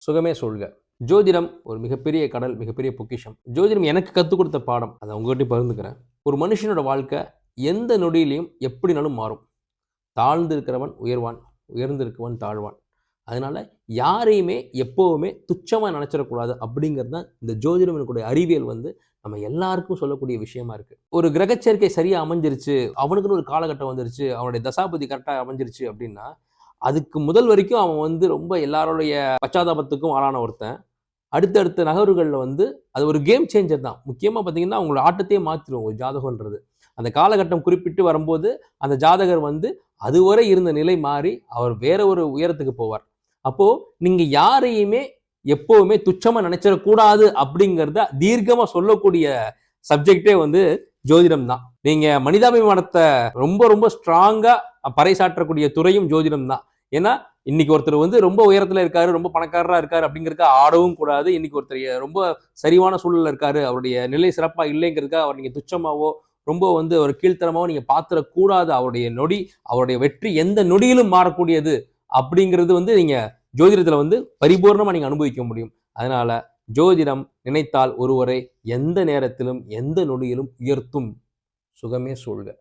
சுகமே சொல்க. ஜோதிடம் ஒரு மிகப்பெரிய கடல், மிகப்பெரிய பொக்கிஷம். ஜோதிடம் எனக்கு கத்துக் கொடுத்த பாடம், அதை உங்ககிட்டயும் பகிர்ந்துக்கிறேன். ஒரு மனுஷனோட வாழ்க்கை எந்த நொடியிலயும் எப்படினாலும் மாறும். தாழ்ந்து இருக்கிறவன் உயர்வான், உயர்ந்திருக்கவன் தாழ்வான். அதனால யாரையுமே எப்பவுமே துச்சமா நினைச்சிடக்கூடாது அப்படிங்கிறது தான் இந்த ஜோதிடம் எனக்குடைய அறிவியல் நம்ம எல்லாருக்கும் சொல்லக்கூடிய விஷயமா இருக்கு. ஒரு கிரகச்சேர்க்கை சரியா அமைஞ்சிருச்சு, அவனுக்குன்னு ஒரு காலகட்டம் வந்துருச்சு, அவனுடைய தசாபதி கரெக்டா அமைஞ்சிருச்சு அப்படின்னா, அதுக்கு முதல் வரைக்கும் அவன் ரொம்ப எல்லாருடைய பச்சாதாபத்துக்கும் ஆளான ஒருத்தன். அடுத்தடுத்த நகர்வுகளில் அது ஒரு கேம் சேஞ்சர் தான். முக்கியமாக பார்த்தீங்கன்னா அவங்களோட ஆட்டத்தையே மாற்றிடும் ஒரு ஜாதகன்றது. அந்த காலகட்டம் குறிப்பிட்டு வரும்போது அந்த ஜாதகர் அதுவரை இருந்த நிலை மாறி அவர் வேற ஒரு உயரத்துக்கு போவார். அப்போ நீங்க யாரையுமே எப்பவுமே துச்சமா நினைச்சிடக்கூடாது அப்படிங்கிறத தீர்க்கமா சொல்லக்கூடிய சப்ஜெக்டே ஜோதிடம் தான். நீங்க மனிதாபிமானத்தை ரொம்ப ரொம்ப ஸ்ட்ராங்கா பறைசாற்றக்கூடிய துறையும் ஜோதிடம் தான். ஏன்னா இன்னைக்கு ஒருத்தர் ரொம்ப உயரத்துல இருக்காரு, ரொம்ப பணக்காரரா இருக்காரு அப்படிங்கிறதுக்கு ஆடவும் கூடாது. இன்னைக்கு ஒருத்தர் ரொம்ப சரிவான சூழல்ல இருக்காரு, அவருடைய நிலை சிறப்பா இல்லைங்கிறதுக்காக அவர் நீங்க துச்சமாவோ ரொம்ப ஒரு கீழ்த்தரமாவோ நீங்க பாத்திரக்கூடாது. அவருடைய நொடி, அவருடைய வெற்றி எந்த நொடியிலும் மாறக்கூடியது அப்படிங்கிறது நீங்க ஜோதிடத்துல பரிபூர்ணமா நீங்க அனுபவிக்க முடியும். அதனால ஜோதிடம் நினைத்தால் ஒருவரை எந்த நேரத்திலும் எந்த நொடியிலும் உயர்த்தும். சுகமே சொல்க.